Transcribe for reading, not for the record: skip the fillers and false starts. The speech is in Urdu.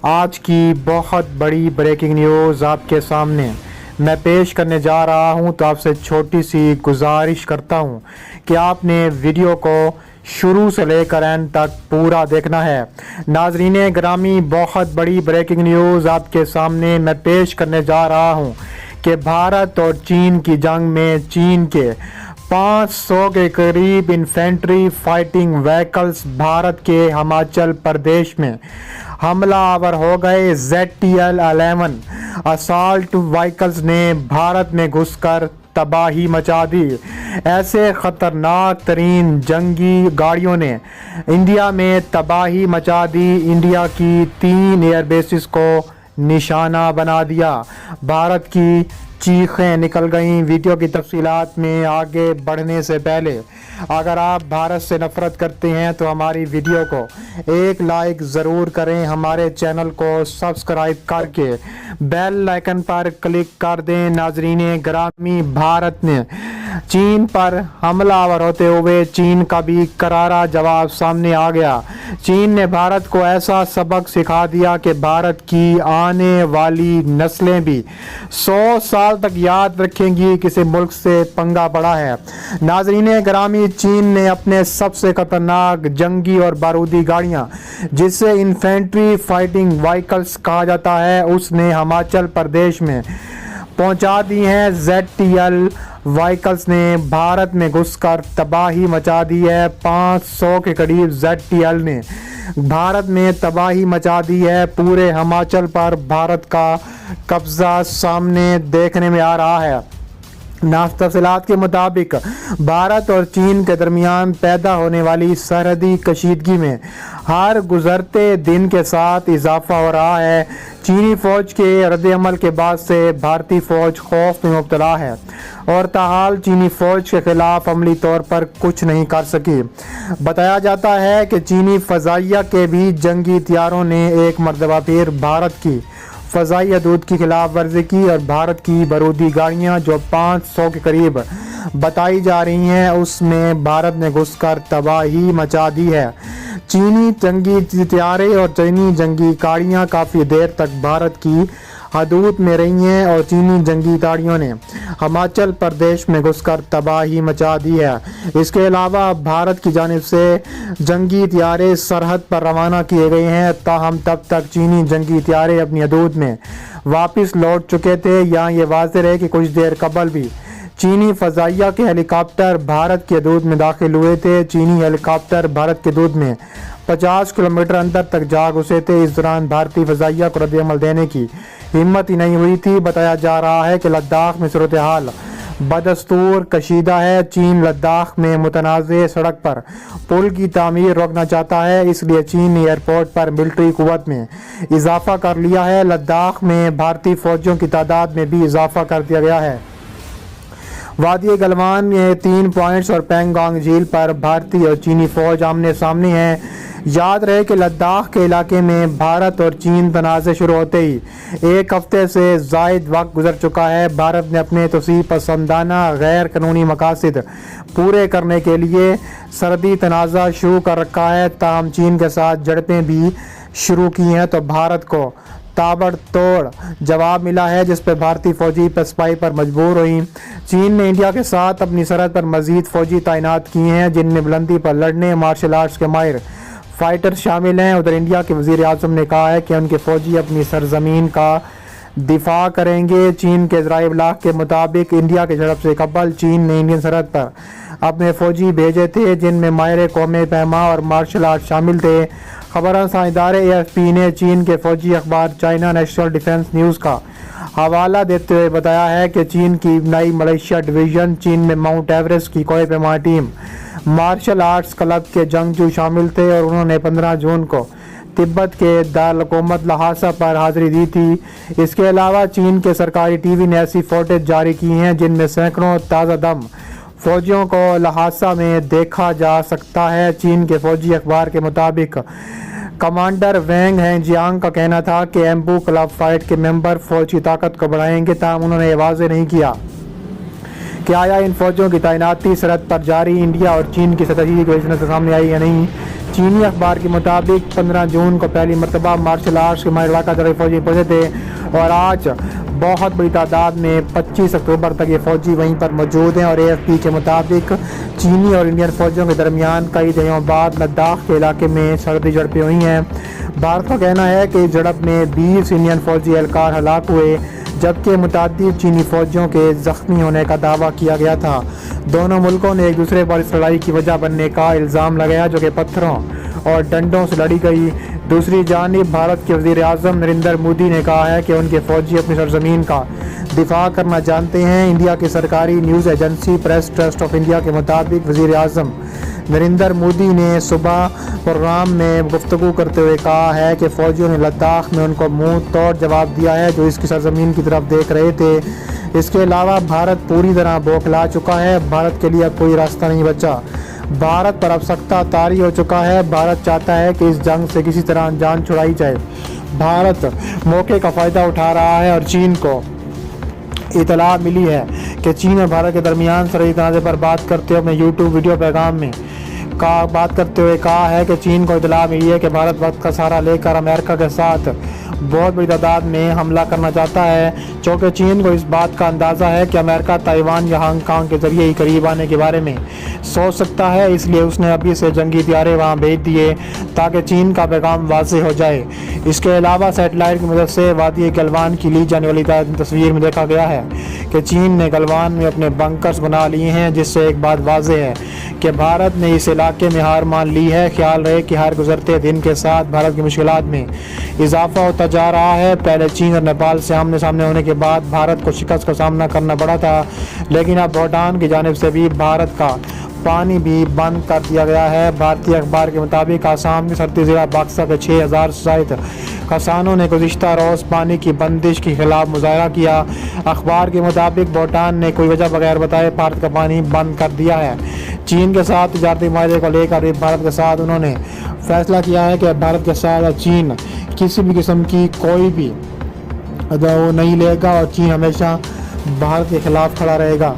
آج کی بہت بڑی بریکنگ نیوز آپ کے سامنے میں پیش کرنے جا رہا ہوں، تو آپ سے چھوٹی سی گزارش کرتا ہوں کہ آپ نے ویڈیو کو شروع سے لے کر اینڈ تک پورا دیکھنا ہے۔ ناظرین گرامی، بہت بڑی بریکنگ نیوز آپ کے سامنے میں پیش کرنے جا رہا ہوں کہ بھارت اور چین کی جنگ میں چین کے 500 کے قریب انفینٹری فائٹنگ وہیکلز بھارت کے ہماچل پردیش میں حملہ آور ہو گئے۔ ZTL-11 اسالٹ وہیکلز نے بھارت میں گھس کر تباہی مچا دی۔ ایسے خطرناک ترین جنگی گاڑیوں نے انڈیا میں تباہی مچا دی، انڈیا کی 3 ایئر بیسز کو نشانہ بنا دیا۔ بھارت کی چیخیں نکل گئیں۔ ویڈیو کی تفصیلات میں آگے بڑھنے سے پہلے اگر آپ بھارت سے نفرت کرتے ہیں تو ہماری ویڈیو کو ایک لائک ضرور کریں، ہمارے چینل کو سبسکرائب کر کے بیل آئیکن پر کلک کر دیں۔ ناظرین گرامی، بھارت نے چین پر حملہ آور ہوتے ہوئے چین کا بھی کرارا جواب سامنے آ گیا۔ چین نے بھارت کو ایسا سبق سکھا دیا کہ بھارت کی آنے والی نسلیں بھی 100 سال تک یاد رکھیں گی کسی ملک سے پنگا پڑا ہے۔ ناظرین گرامی، چین نے اپنے سب سے خطرناک جنگی اور بارودی گاڑیاں، جسے انفینٹری فائٹنگ وہیکلز کہا جاتا ہے، اس نے ہماچل پردیش میں پہنچا دی ہیں۔ ZTL وہیکلز نے بھارت میں گھس کر تباہی مچا دی ہے۔ 500 کے قریب ZTL نے بھارت میں تباہی مچا دی ہے۔ پورے ہماچل پر بھارت کا قبضہ سامنے دیکھنے میں آ رہا ہے۔ تفصیلات کے مطابق بھارت اور چین کے درمیان پیدا ہونے والی سرحدی کشیدگی میں ہر گزرتے دن کے ساتھ اضافہ ہو رہا ہے۔ چینی فوج کے رد عمل کے بعد سے بھارتی فوج خوف میں مبتلا ہے اور تاحال چینی فوج کے خلاف عملی طور پر کچھ نہیں کر سکی۔ بتایا جاتا ہے کہ چینی فضائیہ کے بھی جنگی طیاروں نے ایک مرتبہ پھر بھارت کی فضائی حدود کی خلاف ورزی کی اور بھارت کی بارودی گاڑیاں جو 500 کے قریب بتائی جا رہی ہیں، اس میں بھارت نے گھس کر تباہی مچا دی ہے۔ چینی جنگی طیارے اور چینی جنگی گاڑیاں کافی دیر تک بھارت کی حدود میں رہی ہیں اور چینی جنگی گاڑیوں نے ہماچل پردیش میں گھس کر تباہی مچا دی ہے۔ اس کے علاوہ بھارت کی جانب سے جنگی طیارے سرحد پر روانہ کیے گئے ہیں، تاہم تب تک چینی جنگی طیارے اپنی حدود میں واپس لوٹ چکے تھے۔ یہاں یہ واضح ہے کہ کچھ دیر قبل بھی چینی فضائیہ کے ہیلی کاپٹر بھارت کی حدود میں داخل ہوئے تھے۔ چینی ہیلی کاپٹر بھارت کی حدود میں 50 کلومیٹر اندر تک جا گھسے تھے۔ اس دوران بھارتی فضائیہ کو رد عمل دینے کی ہمت ہی نہیں ہوئی تھی۔ بتایا جا رہا ہے کہ لداخ میں صورتحال بدستور کشیدہ ہے۔ چین لداخ میں متنازع سڑک پر پل کی تعمیر روکنا چاہتا ہے، اس لیے چین نے ایئرپورٹ پر ملٹری قوت میں اضافہ کر لیا ہے۔ لداخ میں بھارتی فوجیوں کی تعداد میں بھی اضافہ کر دیا گیا ہے۔ وادی گلوان میں 3 پوائنٹس اور پینگانگ جھیل پر بھارتی اور چینی فوج آمنے سامنے ہیں۔ یاد رہے کہ لداخ کے علاقے میں بھارت اور چین تنازع شروع ہوتے ہی 1 ہفتے سے زائد وقت گزر چکا ہے۔ بھارت نے اپنے توسیع پسندانہ غیر قانونی مقاصد پورے کرنے کے لیے سرحدی تنازع شروع کر رکھا ہے، تاہم چین کے ساتھ جھڑپیں بھی شروع کی ہیں تو بھارت کو تابڑ توڑ جواب ملا ہے، جس پہ بھارتی فوجی پسپائی پر مجبور ہوئی۔ چین نے انڈیا کے ساتھ اپنی سرحد پر مزید فوجی تعینات کیے ہیں، جن میں بلندی پر لڑنے مارشل آرٹس کے ماہر فائٹر شامل ہیں۔ ادھر انڈیا کے وزیر اعظم نے کہا ہے کہ ان کے فوجی اپنی سرزمین کا دفاع کریں گے۔ چین کے ذرائع ابلاغ کے مطابق انڈیا کے جھڑپ سے قبل چین نے انڈین سرحد پر اپنے فوجی بھیجے تھے، جن میں ماہر قوم پیما اور مارشل آرٹ شامل تھے۔ خبر رساں ادارے AFP نے چین کے فوجی اخبار چائنا نیشنل ڈیفنس نیوز کا حوالہ دیتے ہوئے بتایا ہے کہ چین کی نئی ملیشیا ڈویژن چین میں ماؤنٹ ایوریسٹ کی کوہ پیما ٹیم مارشل آرٹس کلب کے جنگجو شامل تھے اور انہوں نے 15 جون کو تبت کے دارالحکومت لہاسا پر حاضری دی تھی۔ اس کے علاوہ چین کے سرکاری ٹی وی نے ایسی فوٹیج جاری کی ہیں جن میں سینکڑوں تازہ دم فوجیوں کو لہاسا میں دیکھا جا سکتا ہے۔ چین کے فوجی اخبار کے مطابق کمانڈر وینگ ہینگجیانگ کا کہنا تھا کہ ایمبو کلب فائٹ کے ممبر فوج کی طاقت کو بڑھائیں گے، تاہم انہوں نے یہ واضح نہیں کیا کہ آیا ان فوجیوں کی تعیناتی سرحد پر جاری انڈیا اور چین کی سطحی کی وجہ سے سامنے آئی یا نہیں۔ چینی اخبار کے مطابق 15 جون کو پہلی مرتبہ مارشل آرٹس کے ماہر علاقہ جاتی فوجی پہنچے تھے اور آج بہت بڑی تعداد میں 25 اکتوبر تک یہ فوجی وہیں پر موجود ہیں۔ اور AFP کے مطابق چینی اور انڈین فوجیوں کے درمیان کئی دہائیوں بعد لداخ کے علاقے میں سرحدی جھڑپیں ہوئی ہیں۔ بھارت کا کہنا ہے کہ اس جھڑپ میں 20 انڈین فوجی اہلکار ہلاک ہوئے جبکہ متعدد چینی فوجیوں کے زخمی ہونے کا دعویٰ کیا گیا تھا۔ دونوں ملکوں نے ایک دوسرے پر اس لڑائی کی وجہ بننے کا الزام لگایا جو کہ پتھروں اور ڈنڈوں سے لڑی گئی۔ دوسری جانب بھارت کے وزیر اعظم نریندر مودی نے کہا ہے کہ ان کے فوجی اپنی سرزمین کا دفاع کرنا جانتے ہیں۔ انڈیا کی سرکاری news agency press trust of India کے مطابق وزیر اعظم نریندر مودی نے صبح پروگرام میں گفتگو کرتے ہوئے کہا ہے کہ فوجیوں نے لداخ میں ان کو منہ توڑ جواب دیا ہے جو اس کی سرزمین کی طرف دیکھ رہے تھے۔ اس کے علاوہ بھارت پوری طرح بوکھلا چکا ہے۔ بھارت کے لیے اب کوئی راستہ نہیں بچا۔ بھارت پر اب سختہ طاری ہو چکا ہے۔ بھارت چاہتا ہے کہ اس جنگ سے کسی طرح جان چھڑائی جائے۔ بھارت موقع کا فائدہ اٹھا رہا ہے اور چین کو اطلاع ملی ہے کہ چین اور بھارت کے درمیان سرحدی تنازع پر بات کرتے ہوئے اپنے YouTube ویڈیو پیغام میں بات کرتے ہوئے کہا ہے کہ چین کو اطلاع ملی ہے کہ بھارت وقت کا سہارا لے کر امریکہ کے ساتھ بہت بڑی تعداد میں حملہ کرنا چاہتا ہے، چونکہ چین کو اس بات کا اندازہ ہے کہ امریکہ تائیوان یا ہانگ کانگ کے ذریعے ہی قریب آنے کے بارے میں سوچ سکتا ہے، اس لیے اس نے ابھی سے جنگی طیارے وہاں بھیج دیے تاکہ چین کا پیغام واضح ہو جائے۔ اس کے علاوہ سیٹلائٹ کی مدد سے وادی گلوان کی لی جانے والی تصویر میں دیکھا گیا ہے کہ چین نے گلوان میں اپنے بنکرز بنا لیے ہیں، جس سے ایک بات واضح ہے کہ بھارت نے اس علاقے میں ہار مان لی ہے۔ خیال رہے کہ ہر گزرتے دن کے ساتھ بھارت کی مشکلات میں اضافہ ہوتا جا رہا ہے۔ پہلے چین اور نیپال سے آمنے سامنے ہونے کے بعد بھارت کو شکست کا سامنا کرنا پڑا تھا، لیکن اب بھوٹان کی جانب سے بھی بھارت کا پانی بھی بند کر دیا گیا ہے۔ بھارتی اخبار کے مطابق آسام کے سرحدی ضلع باکسا کے 6000 سے زائد کسانوں نے گزشتہ روز پانی کی بندش کے خلاف مظاہرہ کیا۔ اخبار کے مطابق بھوٹان نے کوئی وجہ بغیر بتائے بھارت کا پانی بند کر دیا ہے۔ چین کے ساتھ تجارتی معاہدے کو لے کر بھارت کے ساتھ انہوں نے فیصلہ کیا ہے کہ بھارت کے ساتھ چین کسی بھی قسم کی کوئی بھی نہیں لے گا اور چین ہمیشہ بھارت کے خلاف کھڑا رہے گا۔